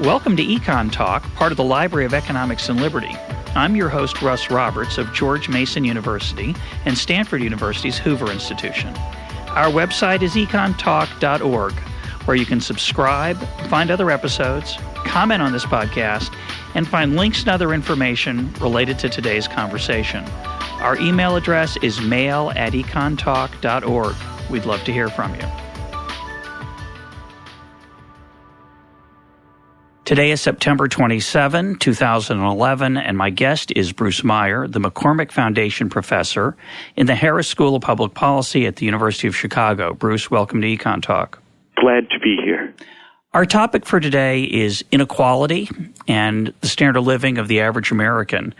Welcome to EconTalk, part of the Library of Economics and Liberty. I'm your host, Russ Roberts of George Mason University and Stanford University's Hoover Institution. Our website is econtalk.org, where you can subscribe, find other episodes, comment on this podcast, and find links and other information related to today's conversation. Our email address is mail@econtalk.org. We'd love to hear from you. Today is September 27, 2011, and my guest is Bruce Meyer, the McCormick Foundation Professor in the Harris School of Public Policy at the University of Chicago. Bruce, welcome to EconTalk. Glad to be here. Our topic for today is inequality and the standard of living of the average American.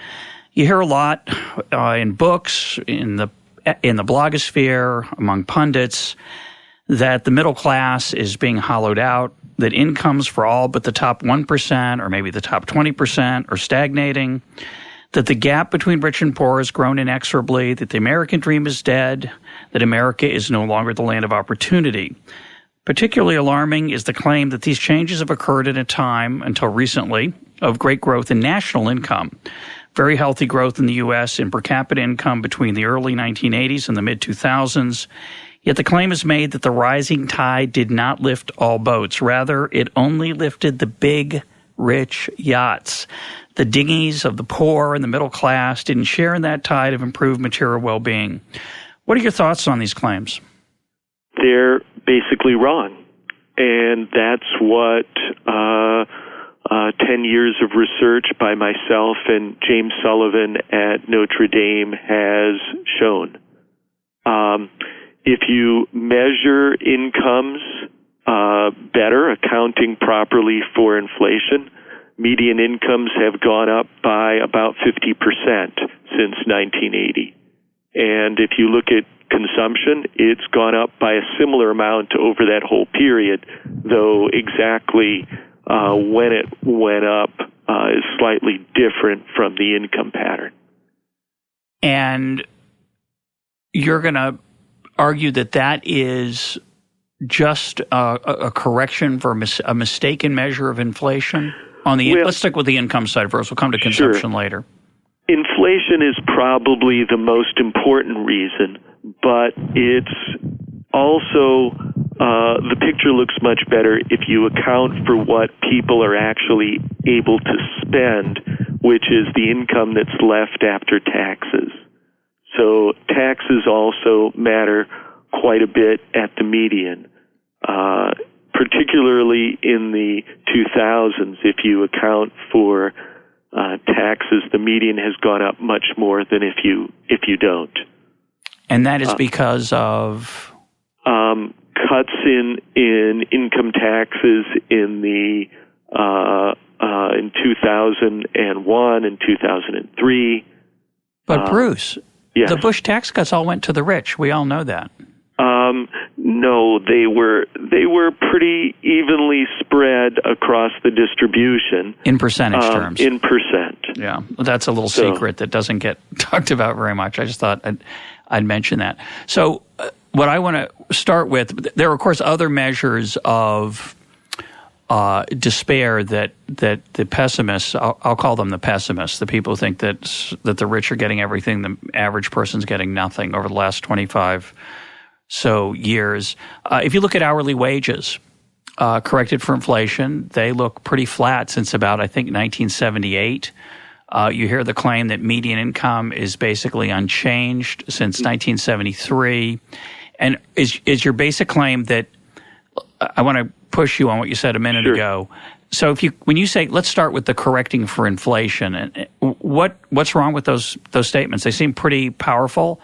You hear a lot in books, in the blogosphere, among pundits, that the middle class is being hollowed out, that incomes for all but the top 1% or maybe the top 20% are stagnating, that the gap between rich and poor has grown inexorably, that the American dream is dead, that America is no longer the land of opportunity. Particularly alarming is the claim that these changes have occurred at a time, until recently, of great growth in national income. Very healthy growth in the U.S. in per capita income between the early 1980s and the mid-2000s. Yet the claim is made that the rising tide did not lift all boats. Rather, it only lifted the big, rich yachts. The dinghies of the poor and the middle class didn't share in that tide of improved material well-being. What are your thoughts on these claims? They're basically wrong. And that's what 10 years of research by myself and James Sullivan at Notre Dame has shown. If you measure incomes better, accounting properly for inflation, median incomes have gone up by about 50% since 1980. And if you look at consumption, it's gone up by a similar amount over that whole period, though exactly when it went up is slightly different from the income pattern. And you're going to argue that that is just a correction for a mistaken measure of inflation? Let's stick with the income side first. We'll come to consumption later. Inflation is probably the most important reason, but it's also the picture looks much better if you account for what people are actually able to spend, which is the income that's left after taxes. So taxes also matter quite a bit at the median, particularly in the 2000s. If you account for taxes, the median has gone up much more than if you don't. And that is because of cuts in income taxes in in 2001 and 2003. But Bruce. Yes. The Bush tax cuts all went to the rich. We all know that. No, they were pretty evenly spread across the distribution. In percentage terms. In percent. Yeah, that's a little secret that doesn't get talked about very much. I just thought I'd mention that. So what I want to start with, there are, of course, other measures of despair that the pessimists, I'll call them the pessimists, the people who think that the rich are getting everything, the average person's getting nothing over the last 25 so years. If you look at hourly wages, corrected for inflation, they look pretty flat since about, I think, 1978. You hear the claim that median income is basically unchanged since 1973. And is your basic claim that, I want to push you on what you said a minute ago. So when you say, let's start with the correcting for inflation, what's wrong with those statements? They seem pretty powerful.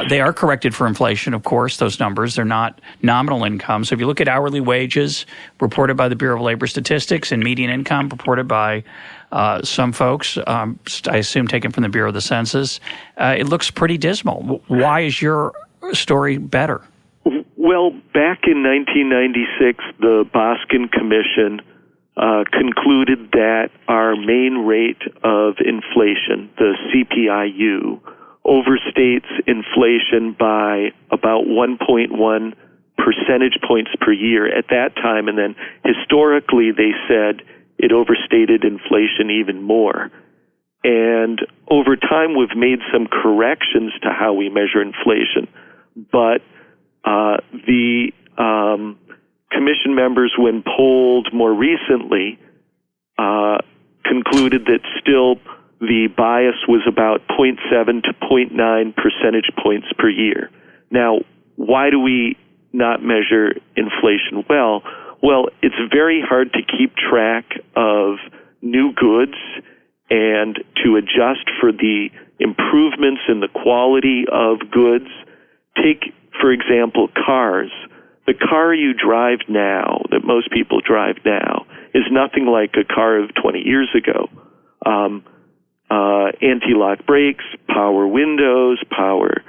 They are corrected for inflation, of course, those numbers. They're not nominal income. So if you look at hourly wages reported by the Bureau of Labor Statistics and median income reported by some folks, I assume taken from the Bureau of the Census, it looks pretty dismal. Why is your story better? Well, back in 1996, the Boskin Commission concluded that our main rate of inflation, the CPIU, overstates inflation by about 1.1 percentage points per year at that time. And then historically, they said it overstated inflation even more. And over time, we've made some corrections to how we measure inflation. But the commission members, when polled more recently, concluded that still the bias was about 0.7 to 0.9 percentage points per year. Now, why do we not measure inflation well? Well, it's very hard to keep track of new goods and to adjust for the improvements in the quality of goods. Take, for example, cars. The car you drive now, that most people drive now, is nothing like a car of 20 years ago. Anti-lock brakes, power windows, power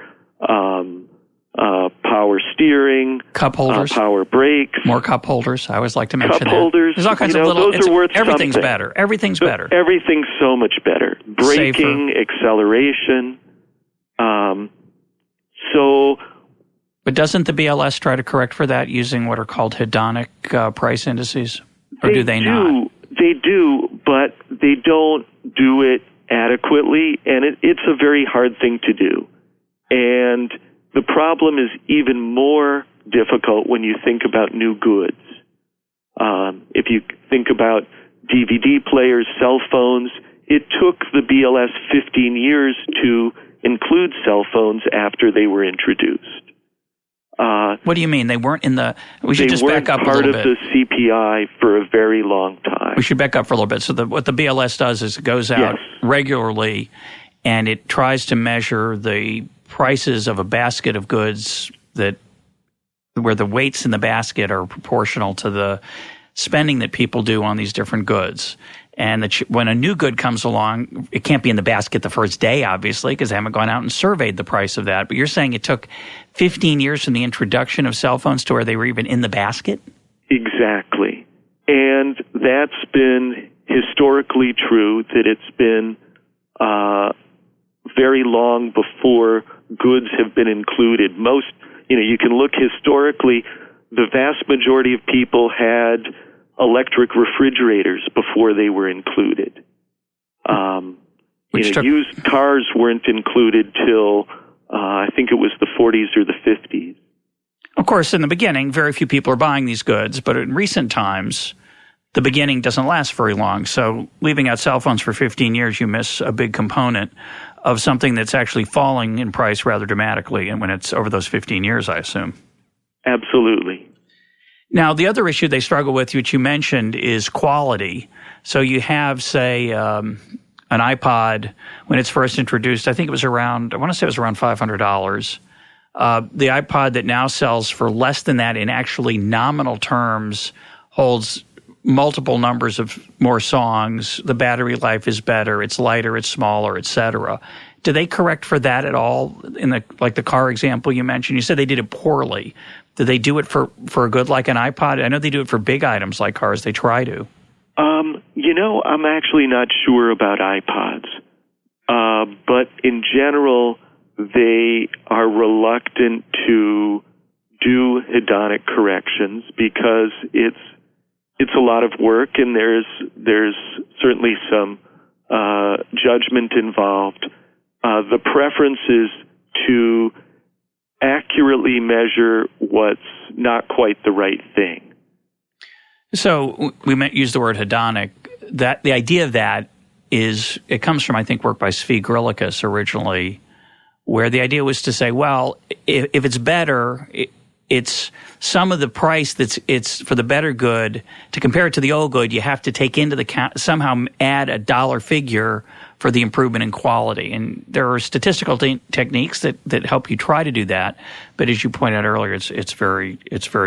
steering, cup holders, power brakes, more cup holders. I always like to mention cup holders. There's all kinds of little. Those are worth everything's something. better. Everything's better. Everything's so much better. Braking, safer. Acceleration. But doesn't the BLS try to correct for that using what are called hedonic price indices, or do they not? They do, but they don't do it adequately, and it's a very hard thing to do. And the problem is even more difficult when you think about new goods. If you think about DVD players, cell phones, it took the BLS 15 years to include cell phones after they were introduced. What do you mean? They weren't in the... We should just back up a little bit. They weren't part of the CPI for a very long time. We should back up for a little bit. So what the BLS does is it goes out regularly and it tries to measure the prices of a basket of goods where the weights in the basket are proportional to the spending that people do on these different goods. And when a new good comes along, it can't be in the basket the first day, obviously, because they haven't gone out and surveyed the price of that. But you're saying it took 15 years from the introduction of cell phones to where they were even in the basket? Exactly. And that's been historically true, that it's been very long before goods have been included. You can look historically, the vast majority of people had electric refrigerators before they were included. Used cars weren't included till I think it was the 40s or the 50s. Of course, in the beginning, very few people are buying these goods, but in recent times, the beginning doesn't last very long. So leaving out cell phones for 15 years, you miss a big component of something that's actually falling in price rather dramatically, and when it's over those 15 years, I assume. Absolutely. Now, the other issue they struggle with, which you mentioned, is quality. So you have, say, an iPod, when it's first introduced, I think it was around $500. The iPod that now sells for less than that in actually nominal terms holds multiple numbers of more songs. The battery life is better. It's lighter. It's smaller, etc. Do they correct for that at all? In the car example you mentioned, you said they did it poorly. Do they do it for a good like an iPod? I know they do it for big items like cars. They try to. I'm actually not sure about iPods. But in general, they are reluctant to do hedonic corrections because it's a lot of work, and there's certainly some judgment involved. The preference is to accurately measure what's not quite the right thing. So we use the word hedonic. That the idea of that is, it comes from, I think, work by Zvi Grilikus originally, where the idea was to say, well, if it's better, it's some of the price it's for the better good. To compare it to the old good, you have to take into the count, somehow add a dollar figure for the improvement in quality. And there are statistical techniques that help you try to do that. But as you pointed out earlier, it's very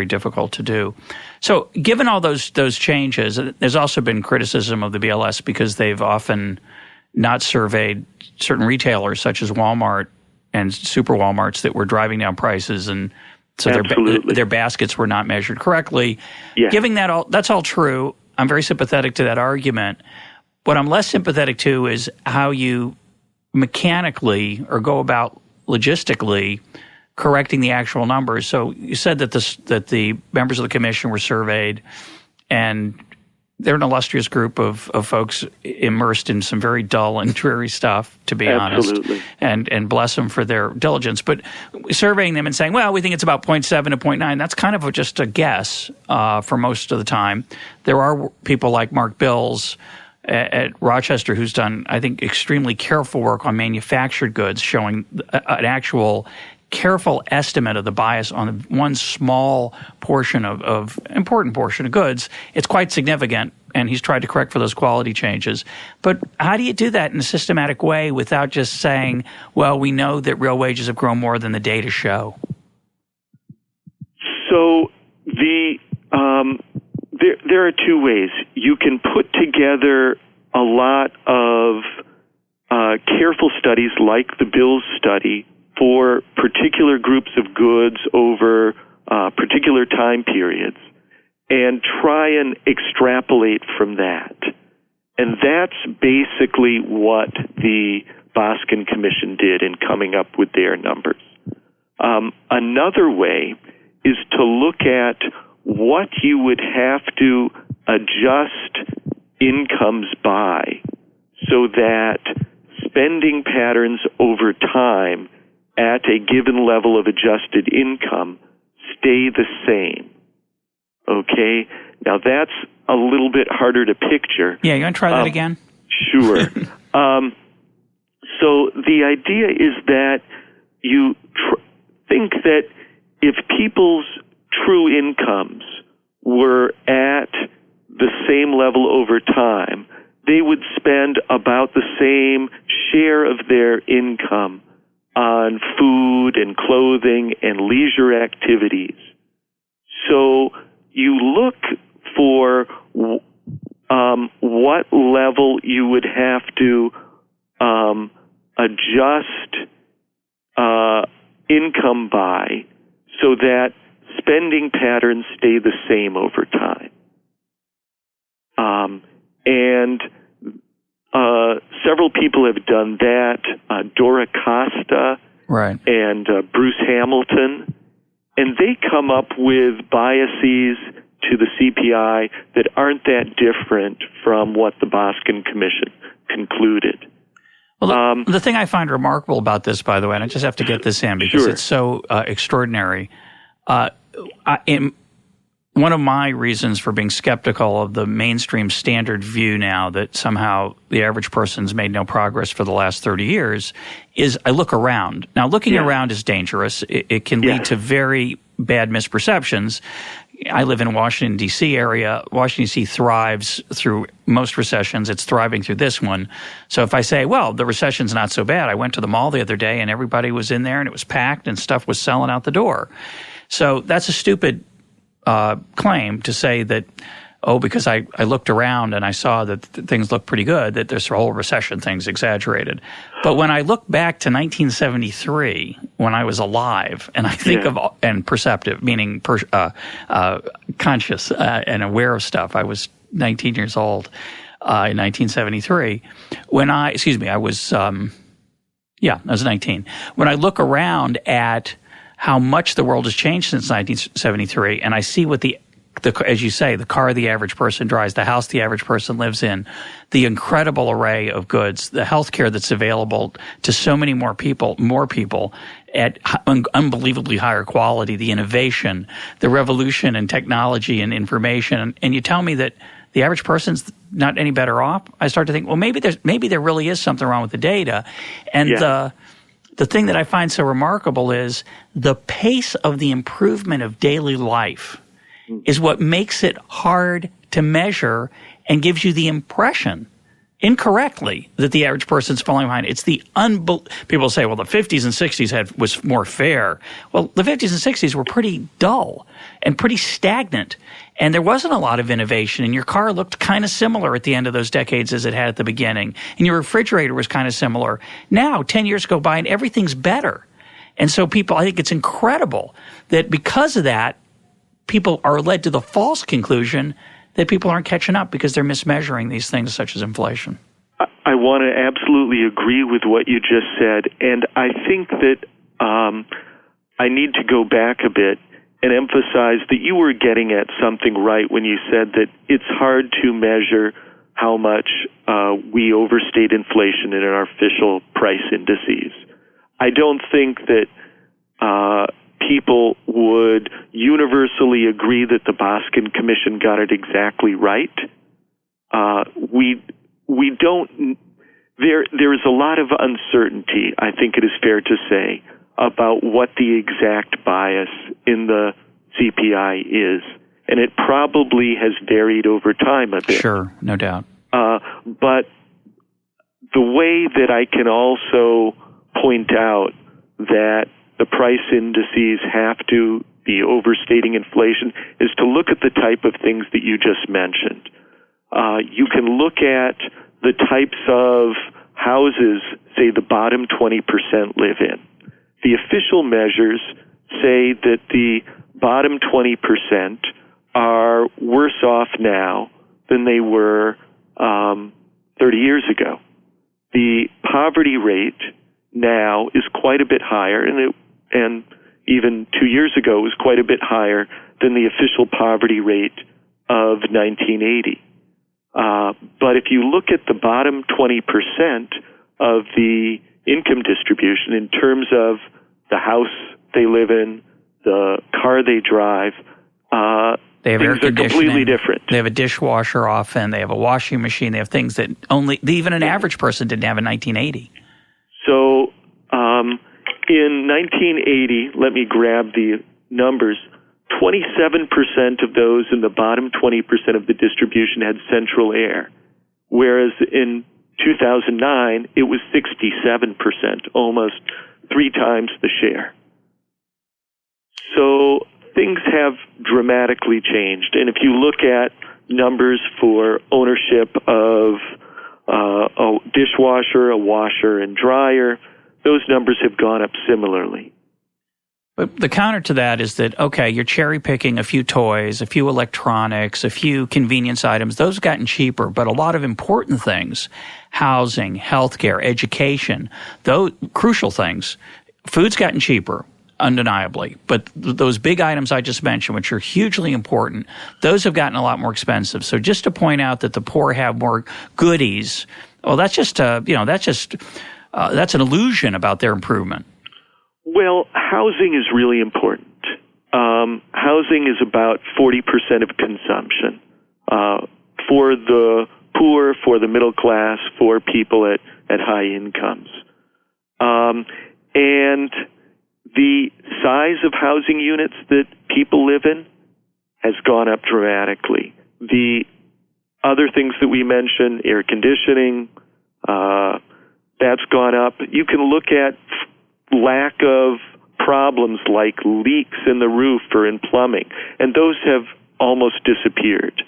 difficult to do. So given all those changes, there's also been criticism of the BLS because they've often not surveyed certain retailers such as Walmart and super Walmarts that were driving down prices, and so their baskets were not measured correctly. Yeah. Giving that's all true. I'm very sympathetic to that argument. What I'm less sympathetic to is how you mechanically or go about logistically correcting the actual numbers. So you said that the members of the commission were surveyed, and they're an illustrious group of folks immersed in some very dull and dreary stuff, to be honest. And bless them for their diligence. But surveying them and saying, well, we think it's about 0.7 to 0.9, that's kind of just a guess for most of the time. There are people like Mark Bills at Rochester who's done, I think, extremely careful work on manufactured goods, showing an actual careful estimate of the bias on one small portion of important portion of goods. It's quite significant, and he's tried to correct for those quality changes. But how do you do that in a systematic way without just saying, well, we know that real wages have grown more than the data show? So there are two ways. You can put together a lot of careful studies like the Bills study for particular groups of goods over particular time periods and try and extrapolate from that. And that's basically what the Boskin Commission did in coming up with their numbers. Another way is to look at what you would have to adjust incomes by so that spending patterns over time at a given level of adjusted income stay the same. Okay? Now that's a little bit harder to picture. Yeah, you want to try that again? Sure. So the idea is that you think that if people's true incomes were at the same level over time, they would spend about the same share of their income on food and clothing and leisure activities. So you look for what level you would have to adjust income by so that spending patterns stay the same over time. And several people have done that. Dora Costa and Bruce Hamilton. And they come up with biases to the CPI that aren't that different from what the Boskin Commission concluded. Well, the thing I find remarkable about this, by the way, and I just have to get this in because it's so extraordinary. One of my reasons for being skeptical of the mainstream standard view now that somehow the average person's made no progress for the last 30 years is I look around. Now, looking around is dangerous. It can lead to very bad misperceptions. I live in Washington, D.C. area. Washington, D.C. thrives through most recessions. It's thriving through this one. So if I say, well, the recession's not so bad. I went to the mall the other day and everybody was in there and it was packed and stuff was selling out the door. So that's a stupid claim to say that, because I looked around and I saw that things look pretty good, that this whole recession thing's exaggerated. But when I look back to 1973, when I was alive, and I think and perceptive, meaning conscious and aware of stuff. I was 19 years old in 1973. I was 19. When I look around at how much the world has changed since 1973, and I see what as you say, the car the average person drives, the house the average person lives in, the incredible array of goods, the healthcare that's available to so many more people at unbelievably higher quality, the innovation, the revolution in technology and information, and you tell me that the average person's not any better off, I start to think, well, maybe there really is something wrong with the data, and the thing that I find so remarkable is the pace of the improvement of daily life is what makes it hard to measure and gives you the impression, incorrectly, that the average person's falling behind. It's the people say, well, the 50s and 60s was more fair. Well, the 50s and 60s were pretty dull and pretty stagnant, and there wasn't a lot of innovation, and your car looked kind of similar at the end of those decades as it had at the beginning, and your refrigerator was kind of similar. Now, 10 years go by, and everything's better. And so I think it's incredible that because of that, people are led to the false conclusion that people aren't catching up because they're mismeasuring these things such as inflation. I want to absolutely agree with what you just said, and I think that I need to go back a bit and emphasize that you were getting at something right when you said that it's hard to measure how much we overstate inflation in our official price indices. I don't think that people would universally agree that the Boskin Commission got it exactly right. We don't. There is a lot of uncertainty, I think it is fair to say, about what the exact bias in the CPI is. And it probably has varied over time a bit. Sure, no doubt. But the way that I can also point out that the price indices have to be overstating inflation is to look at the type of things that you just mentioned. You can look at the types of houses, say, the bottom 20% live in. The official measures say that the bottom 20% are worse off now than they were 30 years ago. The poverty rate now is quite a bit higher, and even 2 years ago was quite a bit higher than the official poverty rate of 1980. But if you look at the bottom 20% of the income distribution in terms of the house they live in, the car they drive, they have things are completely different. They have a dishwasher often. They have a washing machine. They have things that even an average person didn't have in 1980. So in 1980, let me grab the numbers, 27% of those in the bottom 20% of the distribution had central air, whereas in 2009, it was 67%, almost 3 times the share. So things have dramatically changed. And if you look at numbers for ownership of a dishwasher, a washer, and dryer, those numbers have gone up similarly. But the counter to that is that, okay, you're cherry-picking a few toys, a few electronics, a few convenience items. Those have gotten cheaper, but a lot of important things, housing, healthcare, education, those crucial things, food's gotten cheaper, undeniably. But those big items I just mentioned, which are hugely important, those have gotten a lot more expensive. So just to point out that the poor have more goodies, well, that's just, that's an illusion about their improvement. Well, housing is really important. Housing is about 40% of consumption for the poor, for the middle class, for people at high incomes. And the size of housing units that people live in has gone up dramatically. The other things that we mentioned, air conditioning, that's gone up. You can look at lack of problems like leaks in the roof or in plumbing, and those have almost disappeared.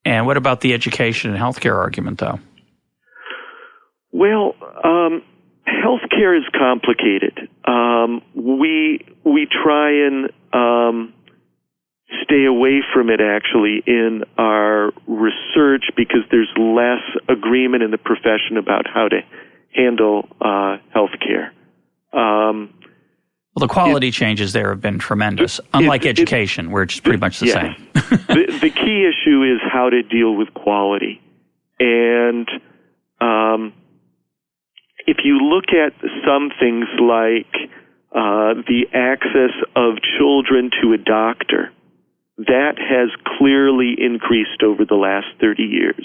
And what about the education and healthcare argument, though? Well, healthcare is complicated. We try and stay away from it, actually, in our research because there's less agreement in the profession about how to handle healthcare. Well, the quality changes there have been tremendous, unlike education, where it's pretty much the same. The key issue is how to deal with quality. And if you look at some things like the access of children to a doctor, that has clearly increased over the last 30 years.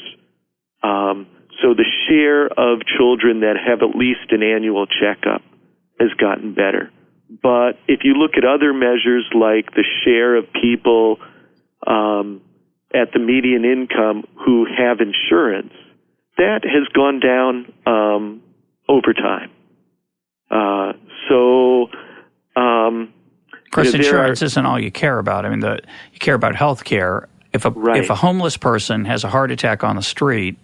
So the share of children that have at least an annual checkup has gotten better. But if you look at other measures like the share of people at the median income who have insurance, that has gone down over time. Of course, insurance isn't all you care about. I mean, you care about health care. If a homeless person has a heart attack on the street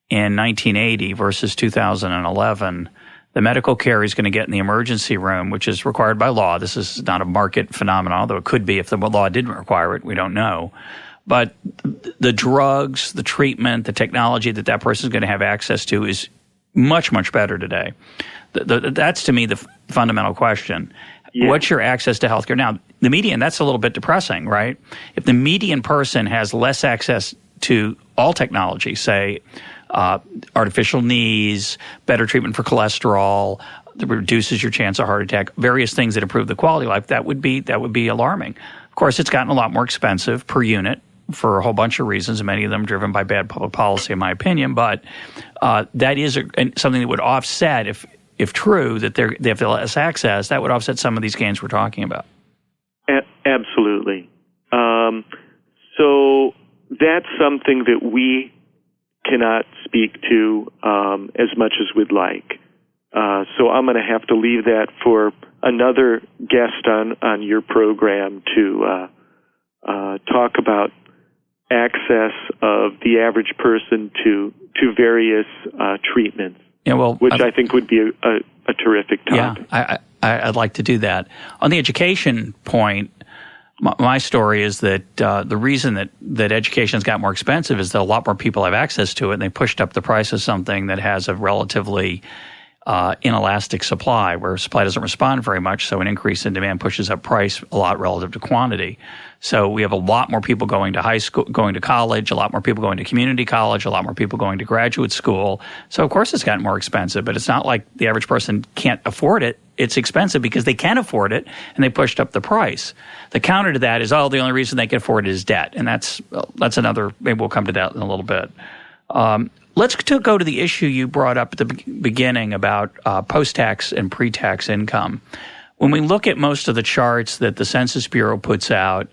in 1980 versus 2011, the medical care he's going to get in the emergency room, which is required by law. This is not a market phenomenon, although it could be if the law didn't require it. We don't know. But the drugs, the treatment, the technology that person is going to have access to is much, much better today. That's, to me, the fundamental question. Yeah. What's your access to healthcare? Now, the median, that's a little bit depressing, right? If the median person has less access to all technology, say artificial knees, better treatment for cholesterol, that reduces your chance of heart attack, various things that improve the quality of life, that would be alarming. Of course, it's gotten a lot more expensive per unit for a whole bunch of reasons, many of them driven by bad public policy, in my opinion. But that is something that would offset, if true, that they have less access, that would offset some of these gains we're talking about. Absolutely. So that's something that we cannot speak to as much as we'd like. So I'm going to have to leave that for another guest on your program to talk about access of the average person to various treatments. Yeah, which I think would be a terrific topic. Yeah, I'd like to do that. On the education point, my story is that the reason that education has got more expensive is that a lot more people have access to it, and they pushed up the price of something that has a relatively inelastic supply, where supply doesn't respond very much, so an increase in demand pushes up price a lot relative to quantity. So we have a lot more people going to high school, going to college, a lot more people going to community college, a lot more people going to graduate school. So of course it's gotten more expensive, but it's not like the average person can't afford it. It's expensive because they can afford it, and they pushed up the price. The counter to that is, the only reason they can afford it is debt, and that's another. Maybe we'll come to that in a little bit. Let's go to the issue you brought up at the beginning about post-tax and pre-tax income. When we look at most of the charts that the Census Bureau puts out,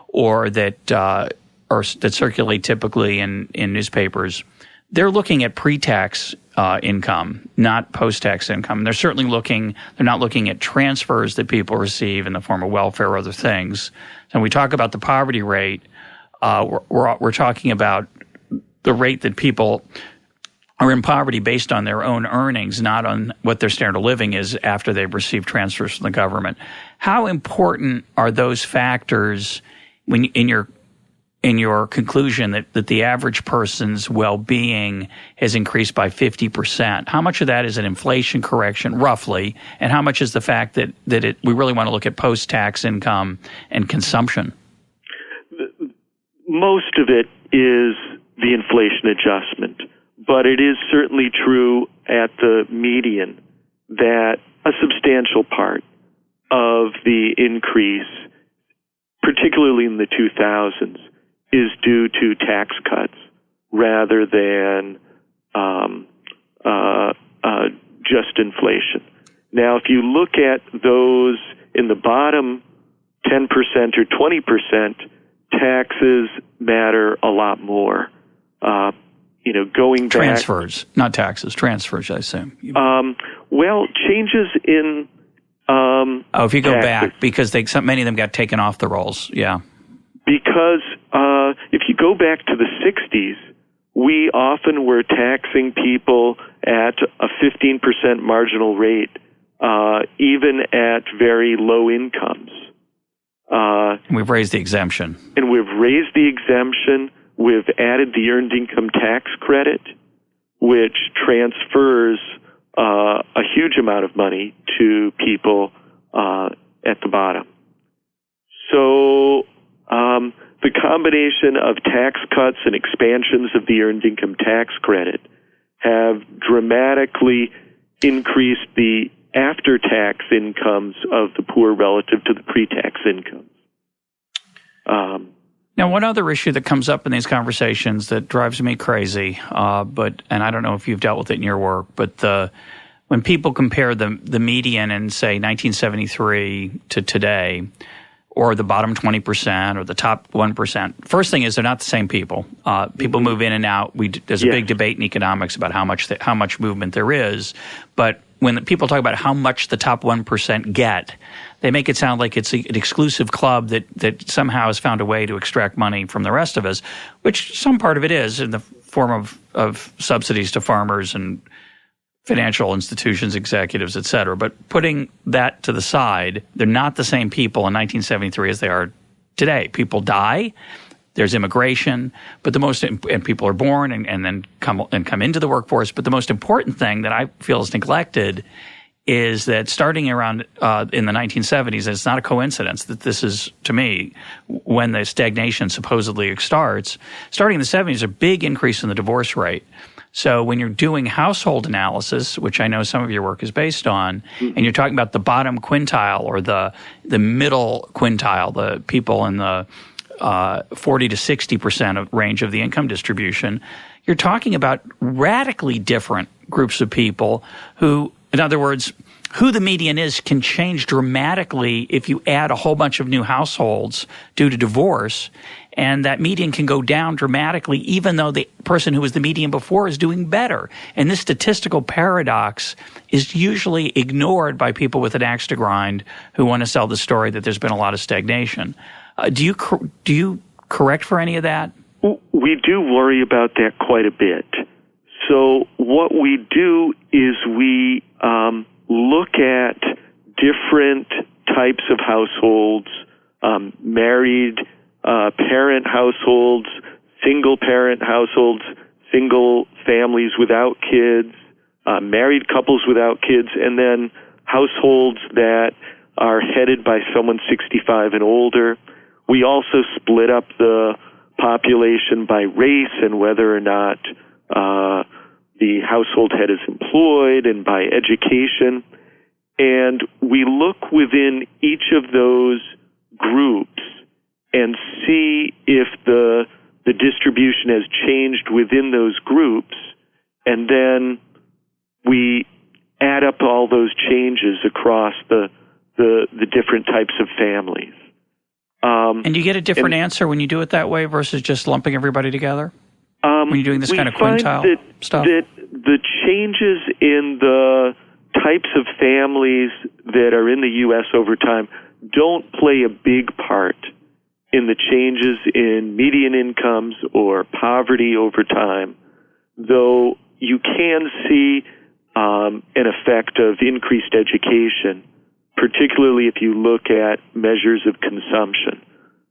or that circulate typically in newspapers, they're looking at pre-tax income, not post-tax income. They're not looking at transfers that people receive in the form of welfare or other things. And we talk about the poverty rate. We're talking about the rate that people are in poverty based on their own earnings, not on what their standard of living is after they've received transfers from the government. How important are those factors when in your conclusion that the average person's well-being has increased by 50%? How much of that is an inflation correction, roughly, and how much is the fact that we really want to look at post-tax income and consumption? Most of it is the inflation adjustment, but it is certainly true at the median that a substantial part of the increase, particularly in the 2000s, is due to tax cuts rather than just inflation. Now, if you look at those in the bottom 10% or 20%, taxes matter a lot more. Going back... Transfers, not taxes. Transfers, I assume. Changes in... if you go taxes. back, because many of them got taken off the rolls, yeah. Because if you go back to the 60s, we often were taxing people at a 15% marginal rate, even at very low incomes. We've raised the exemption. And we've raised the exemption. We've added the earned income tax credit, which transfers a huge amount of money to people at the bottom. So the combination of tax cuts and expansions of the earned income tax credit have dramatically increased the after-tax incomes of the poor relative to the pre-tax incomes. Now, one other issue that comes up in these conversations that drives me crazy, and I don't know if you've dealt with it in your work, but when people compare the median in, say, 1973 to today, or the bottom 20% or the top 1%. First thing is they're not the same people. People move in and out. There's a big debate in economics about how much movement there is. But when people talk about how much the top 1% get, they make it sound like it's an exclusive club that somehow has found a way to extract money from the rest of us, which some part of it is in the form of subsidies to farmers and financial institutions, executives, et cetera. But putting that to the side, they're not the same people in 1973 as they are today. People die, there's immigration, and people are born and then come into the workforce. But the most important thing that I feel is neglected is that starting around in the 1970s, it's not a coincidence that this is, to me, when the stagnation supposedly starts. Starting in the 70s, a big increase in the divorce rate. So when you're doing household analysis, which I know some of your work is based on, and you're talking about the bottom quintile or the middle quintile, the people in the 40 to 60% of range of the income distribution, you're talking about radically different groups of people who, in other words, who the median is can change dramatically if you add a whole bunch of new households due to divorce. And that median can go down dramatically even though the person who was the median before is doing better. And this statistical paradox is usually ignored by people with an axe to grind who want to sell the story that there's been a lot of stagnation. Do you correct for any of that? We do worry about that quite a bit. So what we do is we look at different types of households, married parent households, single parent households, single families without kids, married couples without kids, and then households that are headed by someone 65 and older. We also split up the population by race and whether or not the household head is employed, and by education. And we look within each of those groups and see if the distribution has changed within those groups, and then we add up all those changes across the different types of families. And you get a different answer when you do it that way versus just lumping everybody together? When you're doing this kind of quintile stuff? That the changes in the types of families that are in the U.S. over time don't play a big part in the changes in median incomes or poverty over time, though you can see an effect of increased education, particularly if you look at measures of consumption,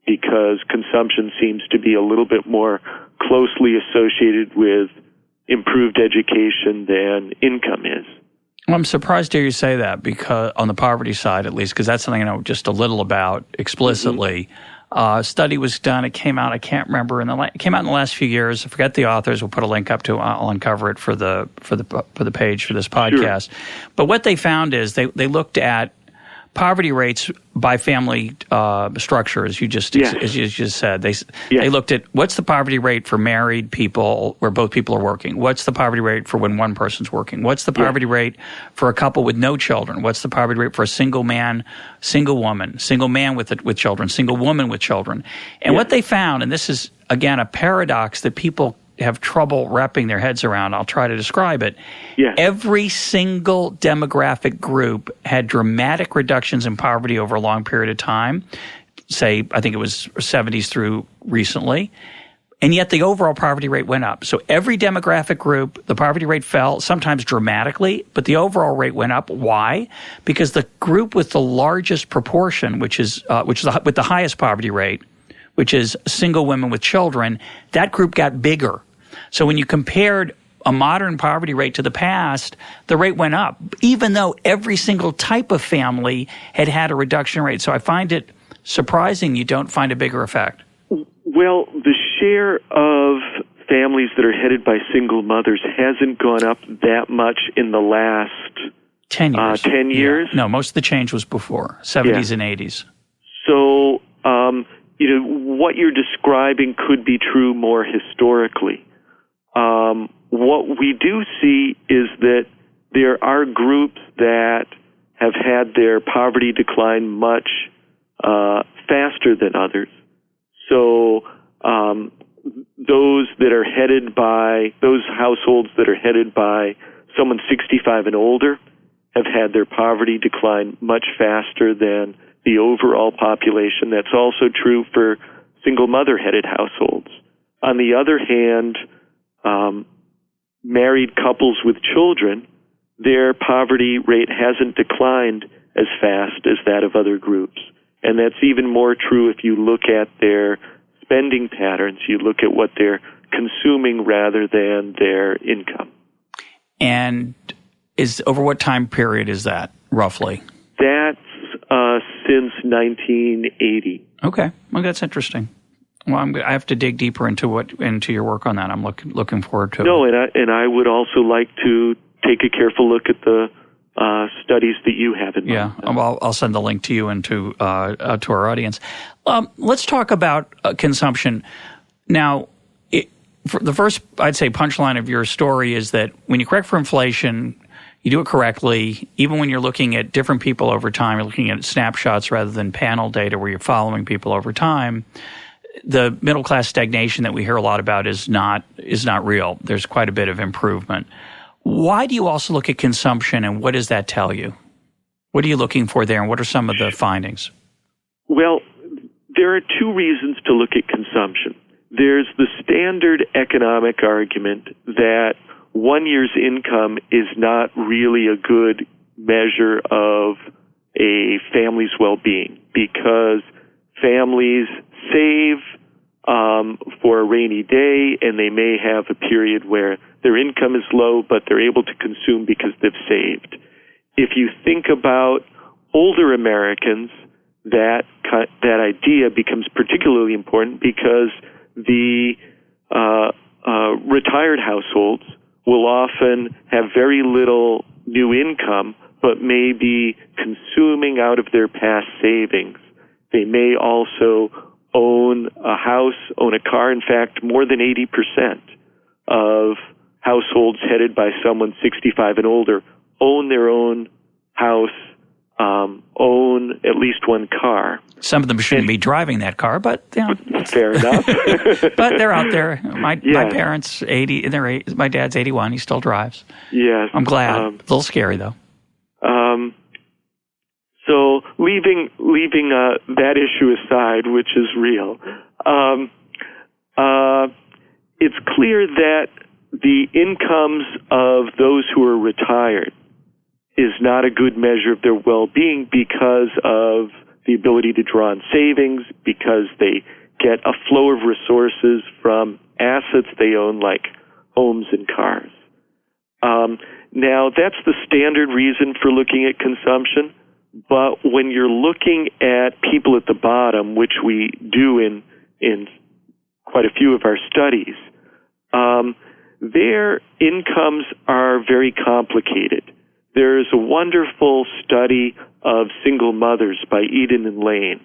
because consumption seems to be a little bit more closely associated with improved education than income is. Well, I'm surprised to hear you say that, because on the poverty side, at least, because that's something I know just a little about explicitly. A study was done. It came out, I can't remember, it came out in the last few years. I forget the authors. We'll put a link up to. I'll uncover it for the page for this podcast. Sure. But what they found is they looked at poverty rates by family structure, as you just said. They looked at what's the poverty rate for married people where both people are working. What's the poverty rate for when one person's working? What's the poverty rate for a couple with no children? What's the poverty rate for a single man, single woman, single man with children, single woman with children? And what they found, and this is again a paradox that people have trouble wrapping their heads around. I'll try to describe it. Yeah. Every single demographic group had dramatic reductions in poverty over a long period of time, say, I think it was 70s through recently, and yet the overall poverty rate went up. So every demographic group, the poverty rate fell, sometimes dramatically, but the overall rate went up. Why? Because the group with the largest proportion, which is with the highest poverty rate, which is single women with children, that group got bigger. So when you compared a modern poverty rate to the past, the rate went up, even though every single type of family had a reduction rate. So I find it surprising you don't find a bigger effect. Well, the share of families that are headed by single mothers hasn't gone up that much in the last 10 years. 10 years? Yeah. No, most of the change was before, 70s and 80s. So, what you're describing could be true more historically. What we do see is that there are groups that have had their poverty decline much faster than others. So those households that are headed by someone 65 and older have had their poverty decline much faster than the overall population. That's also true for single mother-headed households. On the other hand, married couples with children, their poverty rate hasn't declined as fast as that of other groups. And that's even more true if you look at their spending patterns. You look at what they're consuming rather than their income. And Over what time period is that, roughly? That's since 1980. Okay. Well, that's interesting. Well, I have to dig deeper into your work on that. I'm looking forward to it. No, and I would also like to take a careful look at the studies that you have in mind. Yeah, well, I'll send the link to you and to our audience. Let's talk about consumption. Now, for the first, I'd say, punchline of your story is that when you correct for inflation, you do it correctly. Even when you're looking at different people over time, you're looking at snapshots rather than panel data where you're following people over time. The middle class stagnation that we hear a lot about is not real. There's quite a bit of improvement. Why do you also look at consumption, and what does that tell you? What are you looking for there, and what are some of the findings? Well, there are two reasons to look at consumption. There's the standard economic argument that 1 year's income is not really a good measure of a family's well-being because families save for a rainy day, and they may have a period where their income is low, but they're able to consume because they've saved. If you think about older Americans, that idea becomes particularly important because the retired households will often have very little new income, but may be consuming out of their past savings. They may also own a house, own a car. In fact, more than 80% of households headed by someone 65 and older own their own house, own at least one car. Some of them shouldn't be driving that car, but fair enough. But they're out there. My parents, 80, my dad's 81. He still drives. Yes, I'm glad. A little scary though. So leaving that issue aside, which is real, it's clear that the incomes of those who are retired is not a good measure of their well-being because of the ability to draw on savings, because they get a flow of resources from assets they own like homes and cars. Now, that's the standard reason for looking at consumption. But when you're looking at people at the bottom, which we do in quite a few of our studies, their incomes are very complicated. There's a wonderful study of single mothers by Eden and Lane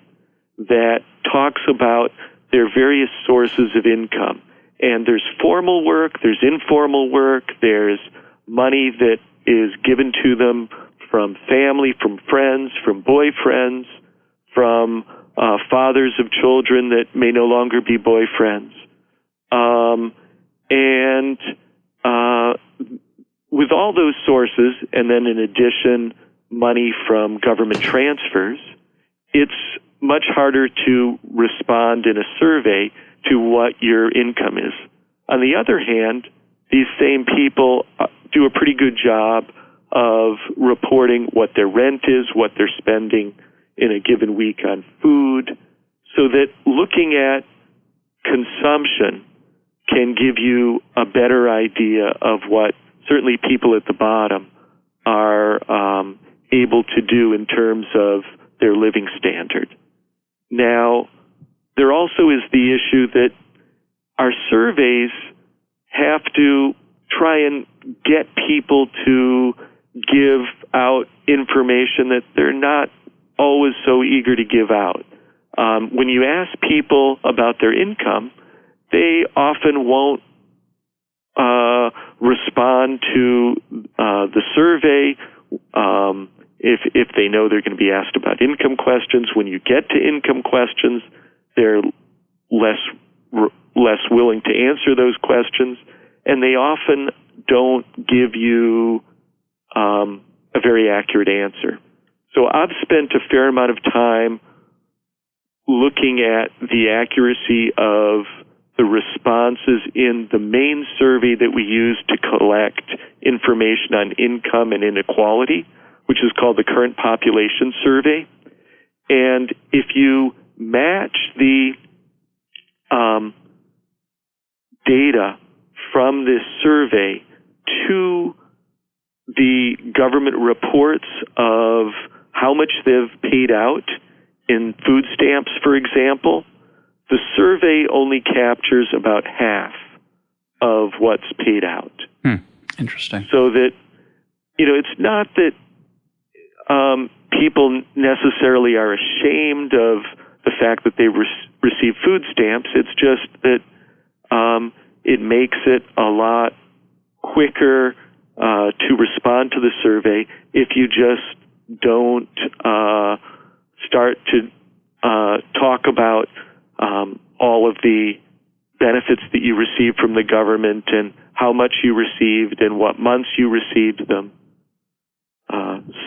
that talks about their various sources of income. And there's formal work, there's informal work, there's money that is given to them from family, from friends, from boyfriends, from fathers of children that may no longer be boyfriends. And with all those sources, and then in addition, money from government transfers, it's much harder to respond in a survey to what your income is. On the other hand, these same people do a pretty good job of reporting what their rent is, what they're spending in a given week on food, so that looking at consumption can give you a better idea of what certainly people at the bottom are able to do in terms of their living standard. Now, there also is the issue that our surveys have to try and get people to give out information that they're not always so eager to give out. When you ask people about their income, they often won't respond to the survey if they know they're going to be asked about income questions. When you get to income questions, they're less willing to answer those questions, and they often don't give you a very accurate answer. So I've spent a fair amount of time looking at the accuracy of the responses in the main survey that we use to collect information on income and inequality, which is called the Current Population Survey. And if you match the data from this survey to the government reports of how much they've paid out in food stamps, for example, the survey only captures about half of what's paid out. Interesting. So that, it's not that people necessarily are ashamed of the fact that they receive food stamps. It's just that it makes it a lot quicker to respond to the survey if you just don't start to talk about all of the benefits that you receive from the government and how much you received and what months you received them.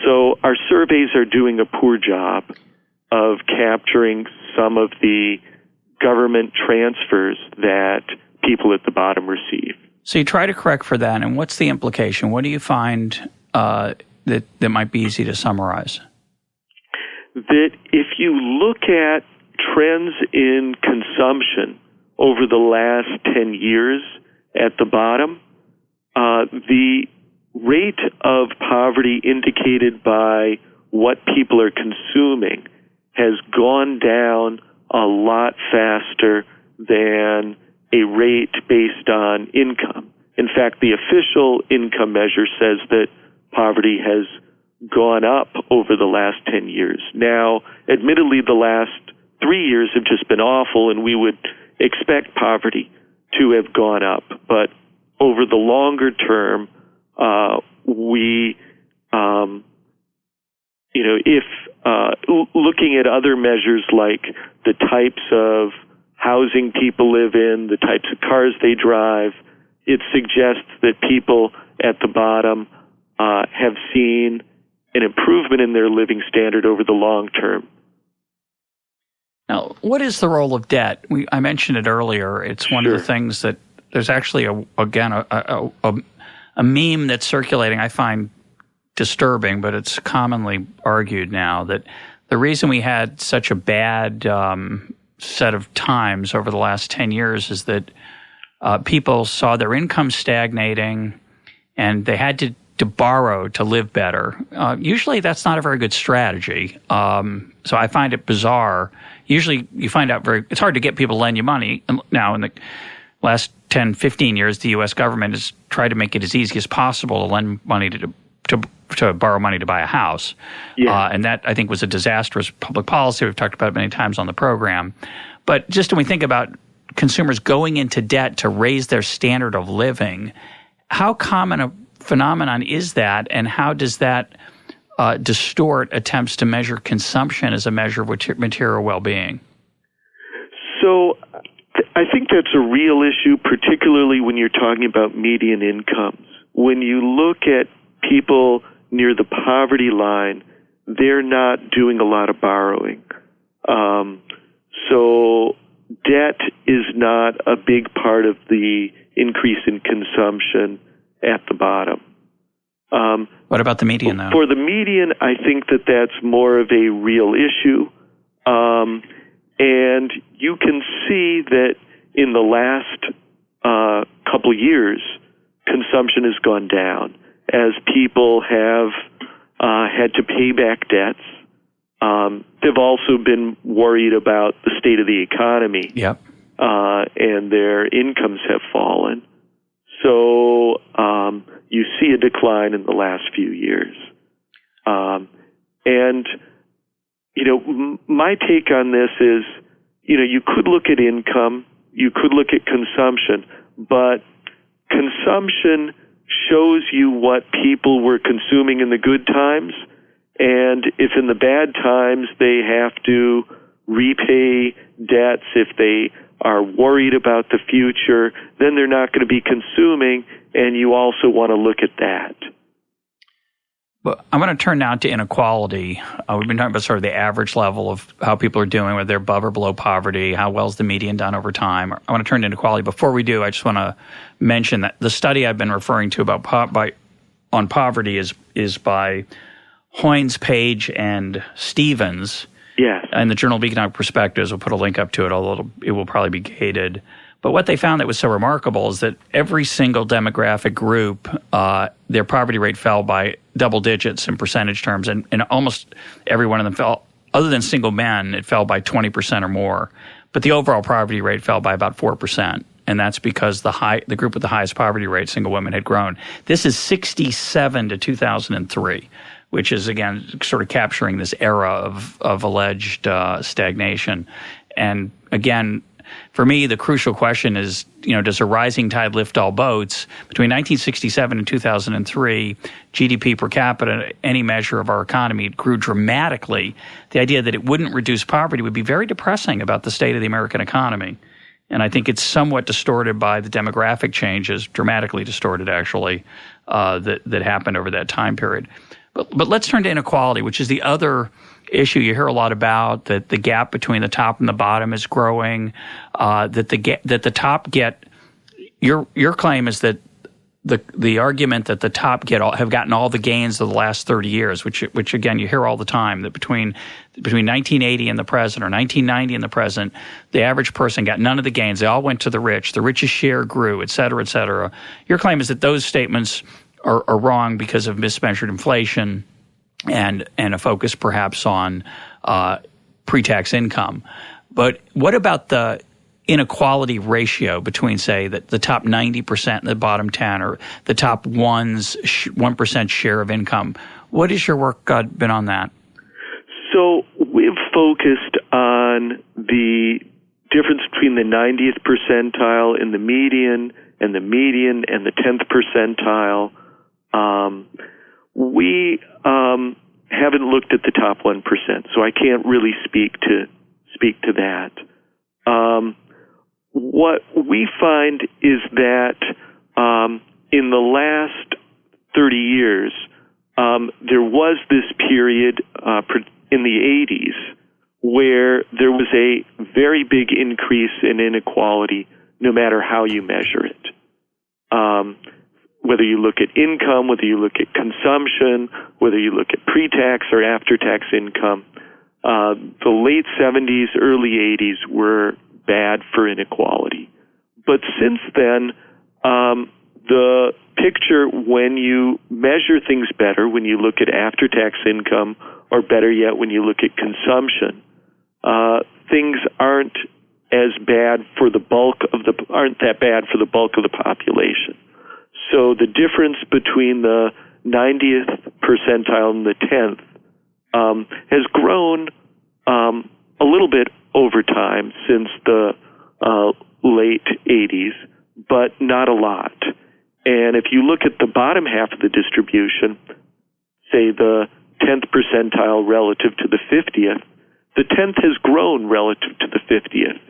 So our surveys are doing a poor job of capturing some of the government transfers that people at the bottom receive. So you try to correct for that, and what's the implication? What do you find that might be easy to summarize? That if you look at trends in consumption over the last 10 years at the bottom, the rate of poverty indicated by what people are consuming has gone down a lot faster than a rate based on income. In fact, the official income measure says that poverty has gone up over the last 10 years. Now, admittedly, the last 3 years have just been awful, and we would expect poverty to have gone up. But over the longer term, if looking at other measures like the types of housing people live in, the types of cars they drive, it suggests that people at the bottom have seen an improvement in their living standard over the long term. Now, what is the role of debt? I mentioned it earlier. It's one of the things that there's actually, a meme that's circulating I find disturbing, but it's commonly argued now that the reason we had such a bad set of times over the last 10 years is that people saw their income stagnating and they had to borrow to live better. Usually that's not a very good strategy. So I find it bizarre. Usually you find out it's hard to get people to lend you money. Now in the last 10, 15 years, the U.S. government has tried to make it as easy as possible to lend money to borrow money to buy a house. Yeah. And that, I think, was a disastrous public policy. We've talked about it many times on the program. But just when we think about consumers going into debt to raise their standard of living, how common a phenomenon is that, and how does that distort attempts to measure consumption as a measure of material well-being? So I think that's a real issue, particularly when you're talking about median incomes. When you look at people near the poverty line, they're not doing a lot of borrowing. So debt is not a big part of the increase in consumption at the bottom. What about the median, though? For the median, I think that that's more of a real issue. And you can see that in the last couple years, consumption has gone down as people have had to pay back debts. They've also been worried about the state of the economy. Yep. And their incomes have fallen. So you see a decline in the last few years. And, my take on this is, you could look at income, you could look at consumption, but consumption shows you what people were consuming in the good times, and if in the bad times they have to repay debts, if they are worried about the future, then they're not going to be consuming, and you also want to look at that. But I'm going to turn now to inequality. We've been talking about sort of the average level of how people are doing, whether they're above or below poverty, how well is the median done over time. I want to turn to inequality. Before we do, I just want to mention that the study I've been referring to on poverty is by Hoynes, Page, and Stevens. Yes. And the Journal of Economic Perspectives. We'll put a link up to it, although it will probably be gated. But what they found that was so remarkable is that every single demographic group, their poverty rate fell by double digits in percentage terms, and almost every one of them fell. Other than single men, it fell by 20% or more. But the overall poverty rate fell by about 4%, and that's because the group with the highest poverty rate, single women, had grown. This is 1967 to 2003, which is, again, sort of capturing this era of alleged stagnation. And again, for me, the crucial question is, does a rising tide lift all boats? Between 1967 and 2003, GDP per capita, any measure of our economy, grew dramatically. The idea that it wouldn't reduce poverty would be very depressing about the state of the American economy. And I think it's somewhat distorted by the demographic changes, dramatically distorted, actually, that happened over that time period. But let's turn to inequality, which is the other issue you hear a lot about, that the gap between the top and the bottom is growing, that the top get your claim is that the argument that the top have gotten all the gains of the last 30 years, which again you hear all the time, that between 1980 and the present, or 1990 and the present, the average person got none of the gains. They all went to the rich. The richest share grew, et cetera, et cetera. Your claim is that those statements are wrong because of mismeasured inflation and a focus perhaps on pre-tax income. But what about the inequality ratio between, say, the top 90% and the bottom 10, or the top 1% share of income? What has your work been on that? So we've focused on the difference between the 90th percentile and the median and the 10th percentile. We haven't looked at the top 1%, so I can't really speak to that. What we find is that in the last 30 years, there was this period in the 80s where there was a very big increase in inequality, no matter how you measure it. Whether you look at income, whether you look at consumption, whether you look at pre-tax or after-tax income, the late 70s, early 80s were bad for inequality. But since then, the picture, when you measure things better, when you look at after-tax income, or better yet, when you look at consumption, things aren't that bad for the bulk of the population. So the difference between the 90th percentile and the 10th has grown a little bit over time since the late 80s, but not a lot. And if you look at the bottom half of the distribution, say the 10th percentile relative to the 50th, the 10th has grown relative to the 50th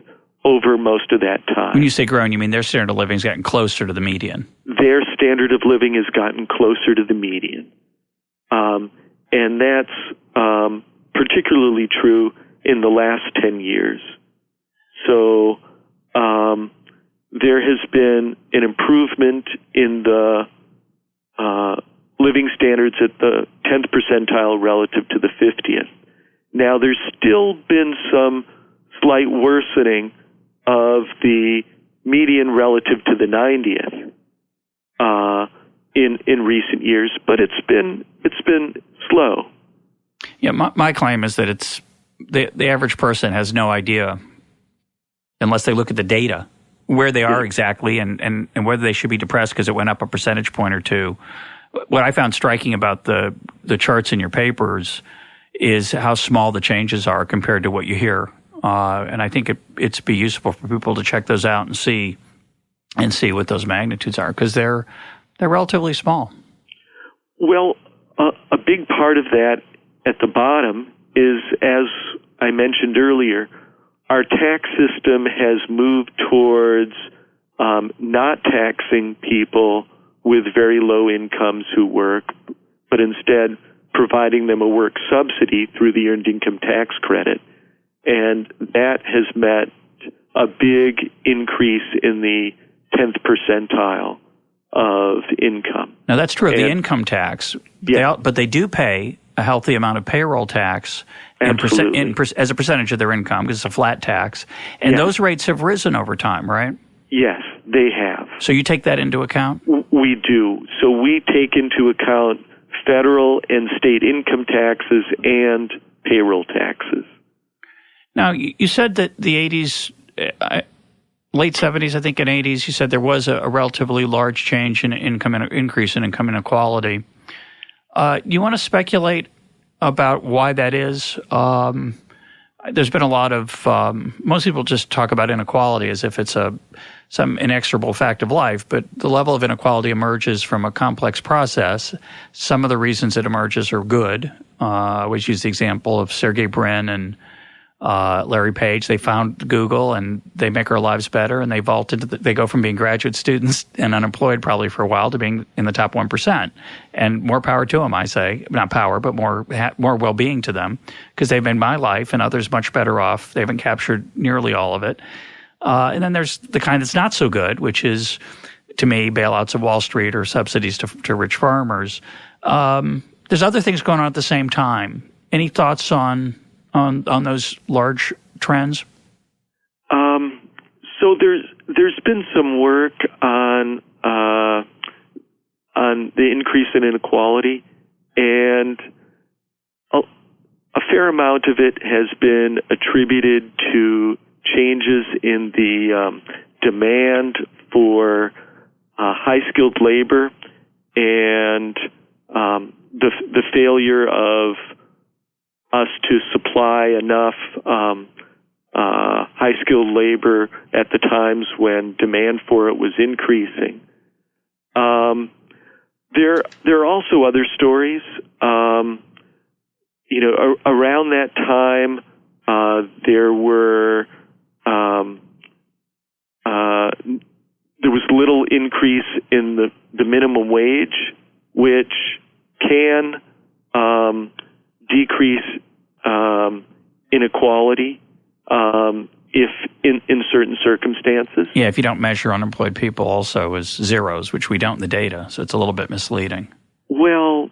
over most of that time. When you say grown, you mean their standard of living has gotten closer to the median? Their standard of living has gotten closer to the median. And that's particularly true in the last 10 years. So there has been an improvement in the living standards at the 10th percentile relative to the 50th. Now, there's still been some slight worsening of the median relative to the 90th in recent years, but it's been slow. Yeah, my claim is that it's the average person has no idea, unless they look at the data, where they are exactly and whether they should be depressed because it went up a percentage point or two. What I found striking about the charts in your papers is how small the changes are compared to what you hear. And I think it's be useful for people to check those out and see what those magnitudes are, because they're relatively small. Well, a big part of that at the bottom is, as I mentioned earlier, our tax system has moved towards not taxing people with very low incomes who work, but instead providing them a work subsidy through the Earned Income Tax Credit. And that has met a big increase in the 10th percentile of income. Now, that's true of the income tax, but they do pay a healthy amount of payroll tax as a percentage of their income, because it's a flat tax. And those rates have risen over time, right? Yes, they have. So you take that into account? We do. So we take into account federal and state income taxes and payroll taxes. Now, you said that the 80s, late 70s, I think, and 80s, you said there was a relatively large change in income and increase in income inequality. You want to speculate about why that is? There's been a lot of most people just talk about inequality as if it's some inexorable fact of life, but the level of inequality emerges from a complex process. Some of the reasons it emerges are good. I always use the example of Sergey Brin and Larry Page. They found Google and they make our lives better, and they vault into they go from being graduate students and unemployed probably for a while to being in the top 1%. And more power to them, I say. Not power, but more well-being to them, because they've made my life and others much better off. They haven't captured nearly all of it. And then there's the kind that's not so good, which is, to me, bailouts of Wall Street or subsidies to rich farmers. There's other things going on at the same time. Any thoughts on those large trends? So there's been some work on the increase in inequality, and a fair amount of it has been attributed to changes in the demand for high-skilled labor and the failure of us to supply enough high-skilled labor at the times when demand for it was increasing. There are also other stories. Around that time, there was little increase in the minimum wage, which can decrease inequality if in certain circumstances. Yeah, if you don't measure unemployed people also as zeros, which we don't in the data, so it's a little bit misleading. Well,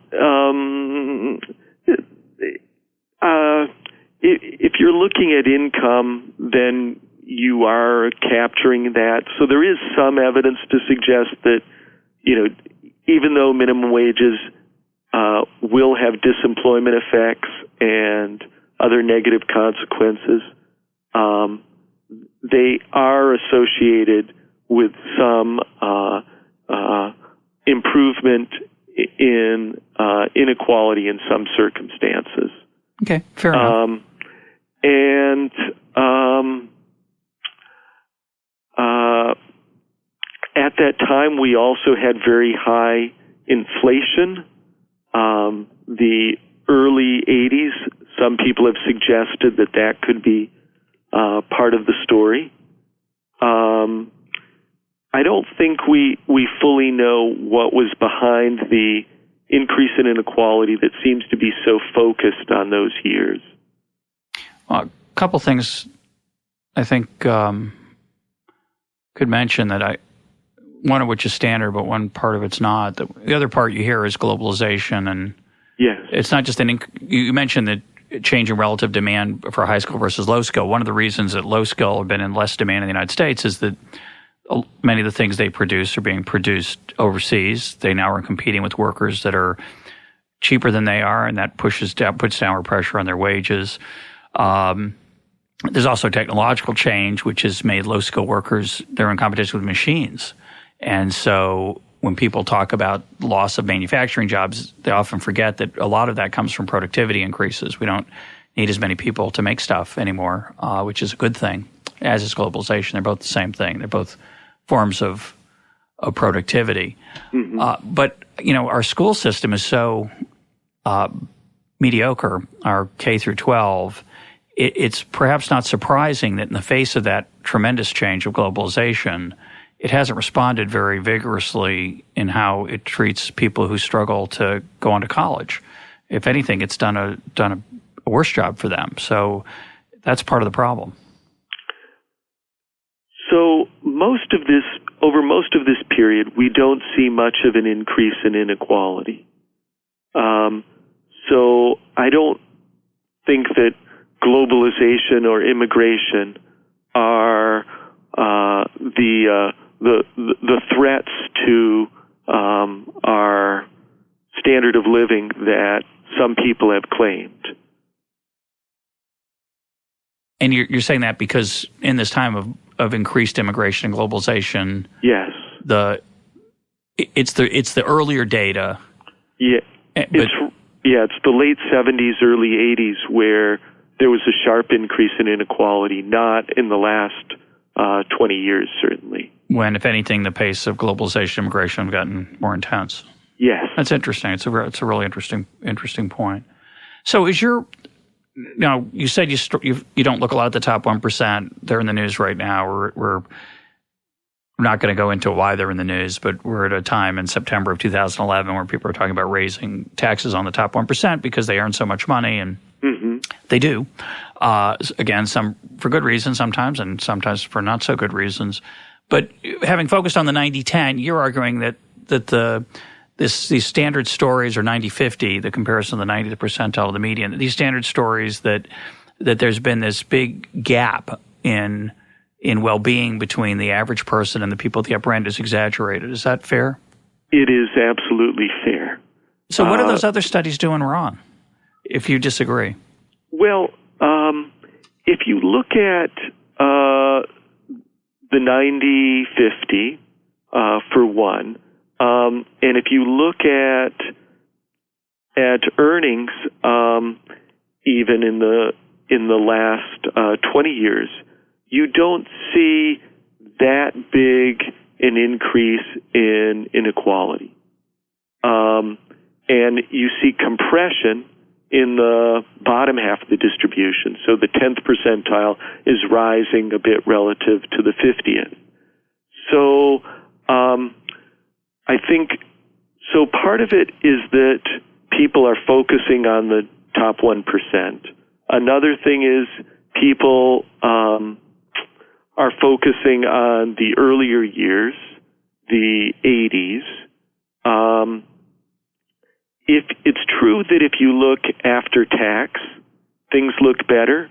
if you're looking at income, then you are capturing that. So there is some evidence to suggest that, even though minimum wages will have disemployment effects and other negative consequences, they are associated with some improvement in inequality in some circumstances. Okay, fair enough. At that time, we also had very high inflation. The early 80s, some people have suggested that could be part of the story. I don't think we fully know what was behind the increase in inequality that seems to be so focused on those years. Well, a couple things I think could mention that one of which is standard, but one part of it's not. The other part you hear is globalization, and yes, it's not just you mentioned the change in relative demand for high skill versus low skill. One of the reasons that low skill have been in less demand in the United States is that many of the things they produce are being produced overseas. They now are competing with workers that are cheaper than they are, and that puts downward pressure on their wages. There's also technological change, which has made low-skill workers, they're in competition with machines. And so when people talk about loss of manufacturing jobs, they often forget that a lot of that comes from productivity increases. We don't need as many people to make stuff anymore, which is a good thing, as is globalization. They're both the same thing. They're both forms of productivity. Mm-hmm. But, our school system is so mediocre, our K through 12, it's perhaps not surprising that in the face of that tremendous change of globalization, it hasn't responded very vigorously in how it treats people who struggle to go on to college. If anything, it's done a worse job for them. So that's part of the problem. So over most of this period, we don't see much of an increase in inequality. So I don't think that globalization or immigration are the threats to our standard of living that some people have claimed. And you're saying that because in this time of increased immigration and globalization, yes, it's the earlier data. Yeah, it's the late 70s, early 80s where there was a sharp increase in inequality, not in the last 20 years, certainly. When, if anything, the pace of globalization and immigration have gotten more intense. Yes. That's interesting. It's a really interesting point. So you said you don't look a lot at the top 1%. They're in the news right now. We're not going to go into why they're in the news, but we're at a time in September of 2011 where people are talking about raising taxes on the top 1% because they earn so much money, and they do. Again, some for good reasons sometimes, and sometimes for not so good reasons. But having focused on the 90-10, you're arguing that these standard stories are 90-50, the comparison of the 90th percentile of the median. These standard stories that there's been this big gap in well-being between the average person and the people at the upper end is exaggerated. Is that fair? It is absolutely fair. So what are those other studies doing wrong, if you disagree? Well, if you look at the 90-50 for one, and if you look at earnings, even in the last 20 years, you don't see that big an increase in inequality, and you see compression in the bottom half of the distribution. So the 10th percentile is rising a bit relative to the 50th. So I think so. Part of it is that people are focusing on the top 1%. Another thing is people are focusing on the earlier years, the 80s. If it's true that if you look after tax, things look better,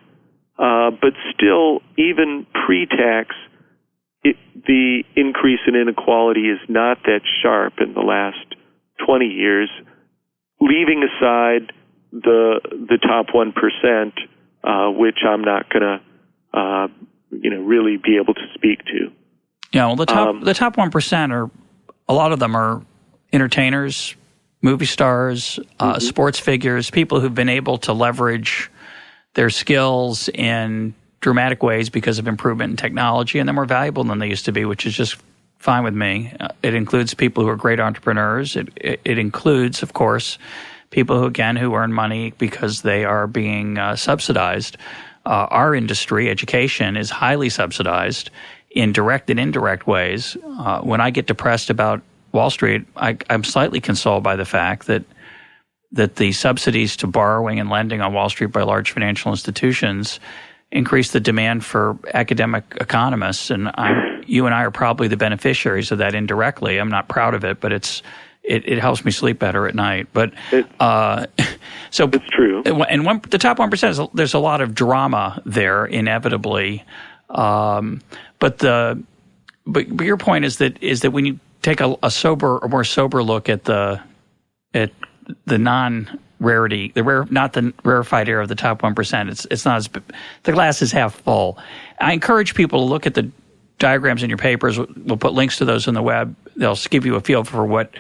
but still, even pre-tax, the increase in inequality is not that sharp in the last 20 years, leaving aside the top 1%, which I'm not going to really be able to speak to. Yeah, well, the top 1% are, a lot of them are entertainers, movie stars, sports figures, people who've been able to leverage their skills in dramatic ways because of improvement in technology, and they're more valuable than they used to be, which is just fine with me. It includes people who are great entrepreneurs. It includes, of course, people who earn money because they are being subsidized. Our industry, education, is highly subsidized in direct and indirect ways. When I get depressed about Wall Street, I'm slightly consoled by the fact that the subsidies to borrowing and lending on Wall Street by large financial institutions increase the demand for academic economists, and you and I are probably the beneficiaries of that indirectly. I'm not proud of it, but it helps me sleep better at night. But so it's true. And the top 1%, there's a lot of drama there, inevitably. But your point is that when you take a more sober look at the non-rarity, not the rarefied air of the top 1%. It's not as the glass is half full. I encourage people to look at the diagrams in your papers. We'll put links to those on the web. They'll give you a feel for what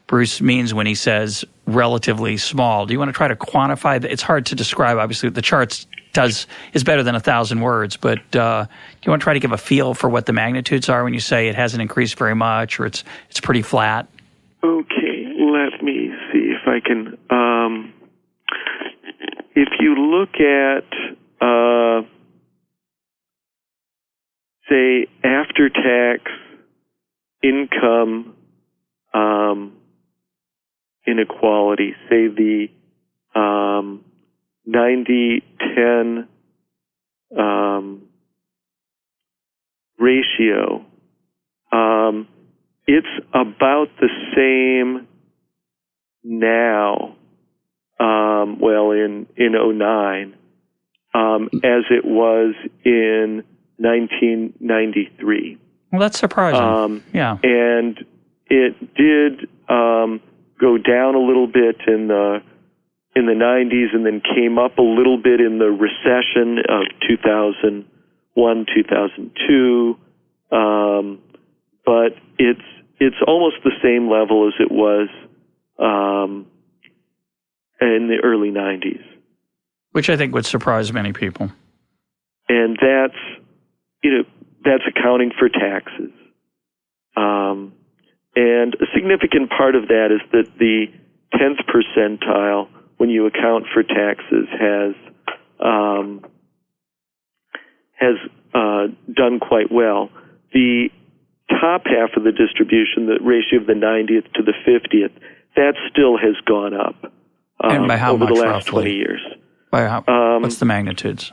Bruce means when he says relatively small. Do you want to try to quantify that? It's hard to describe. Obviously, the charts is better than 1,000 words, but do you want to try to give a feel for what the magnitudes are when you say it hasn't increased very much or it's pretty flat? Okay, let me see if I can. If you look at, say, after-tax income inequality, say the 90-10 ratio, it's about the same now, in 2009, as it was in 1993. Well, that's surprising. Yeah. And it did go down a little bit in the 90s, and then came up a little bit in the recession of 2001, 2002. But it's almost the same level as it was in the early 90s. Which I think would surprise many people. And that's accounting for taxes. And a significant part of that is that the 10th percentile, when you account for taxes, has done quite well. The top half of the distribution, the ratio of the 90th to the 50th, that still has gone up and by how over much, the last roughly? 20 years. By how, what's the magnitudes?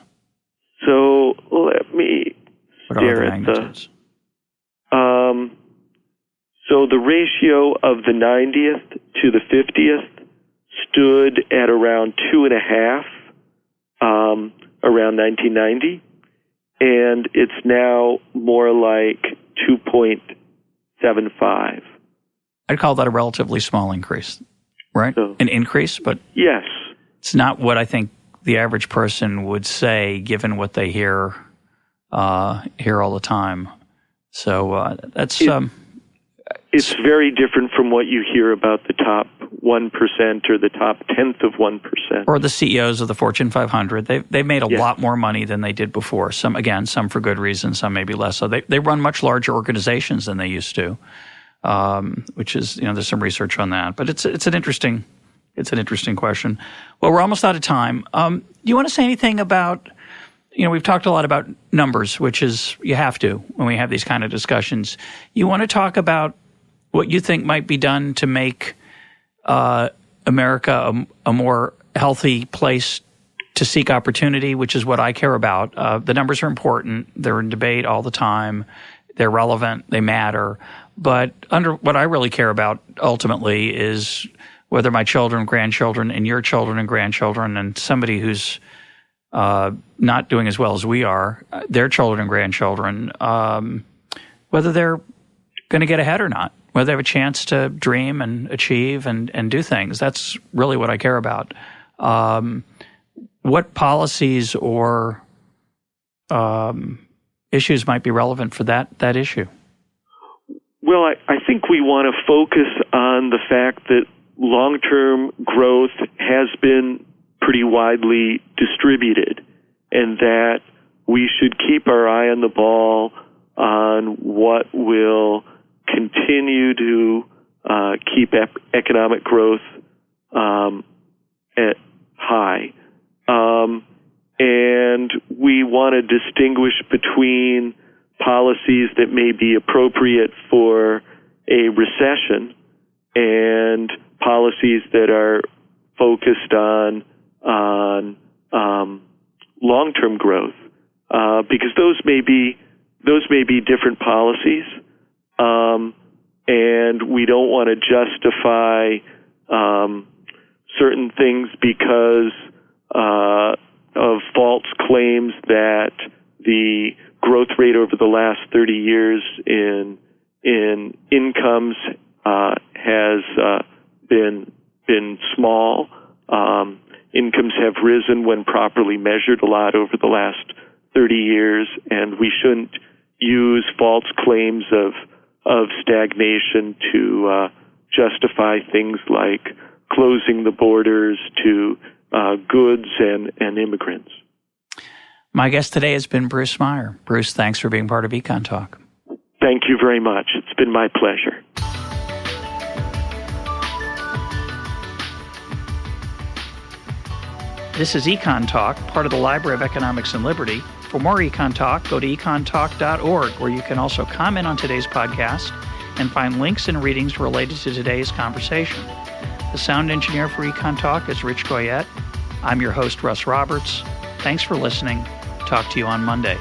So let me stare at magnitudes? So the ratio of the 90th to the 50th stood at around 2.5 around 1990, and it's now more like 2.75. I'd call that a relatively small increase, right? So, an increase, but yes, it's not what I think the average person would say, given what they hear all the time. So that's it's very different from what you hear about the top 1% or the top 10th of 1%, or the CEOs of the Fortune 500. They've made a lot more money than they did before. Some for good reasons, some maybe less. So they run much larger organizations than they used to, which is there's some research on that. But it's an interesting question. Well, we're almost out of time. Do you want to say anything about? We've talked a lot about numbers, which is you have to when we have these kind of discussions. You want to talk about what you think might be done to make America a more healthy place to seek opportunity, which is what I care about. The numbers are important. They're in debate all the time. They're relevant. They matter. But what I really care about ultimately is whether my children, grandchildren, and your children and grandchildren, and somebody who's not doing as well as we are, their children and grandchildren, whether they're going to get ahead or not, whether they have a chance to dream and achieve and do things. That's really what I care about. What policies or issues might be relevant for that issue? Well, I think we want to focus on the fact that long-term growth has been pretty widely distributed, and that we should keep our eye on the ball on what will continue to keep economic growth at high. And we want to distinguish between policies that may be appropriate for a recession and policies that are focused on long-term growth, because those may be different policies, and we don't want to justify certain things because of false claims that the growth rate over the last 30 years in incomes has been small. Incomes have risen when properly measured a lot over the last 30 years, and we shouldn't use false claims of stagnation to justify things like closing the borders to goods and immigrants. My guest today has been Bruce Meyer. Bruce, thanks for being part of EconTalk. Thank you very much. It's been my pleasure. This is EconTalk, part of the Library of Economics and Liberty. For more EconTalk, go to econtalk.org, where you can also comment on today's podcast and find links and readings related to today's conversation. The sound engineer for EconTalk is Rich Goyette. I'm your host, Russ Roberts. Thanks for listening. Talk to you on Monday.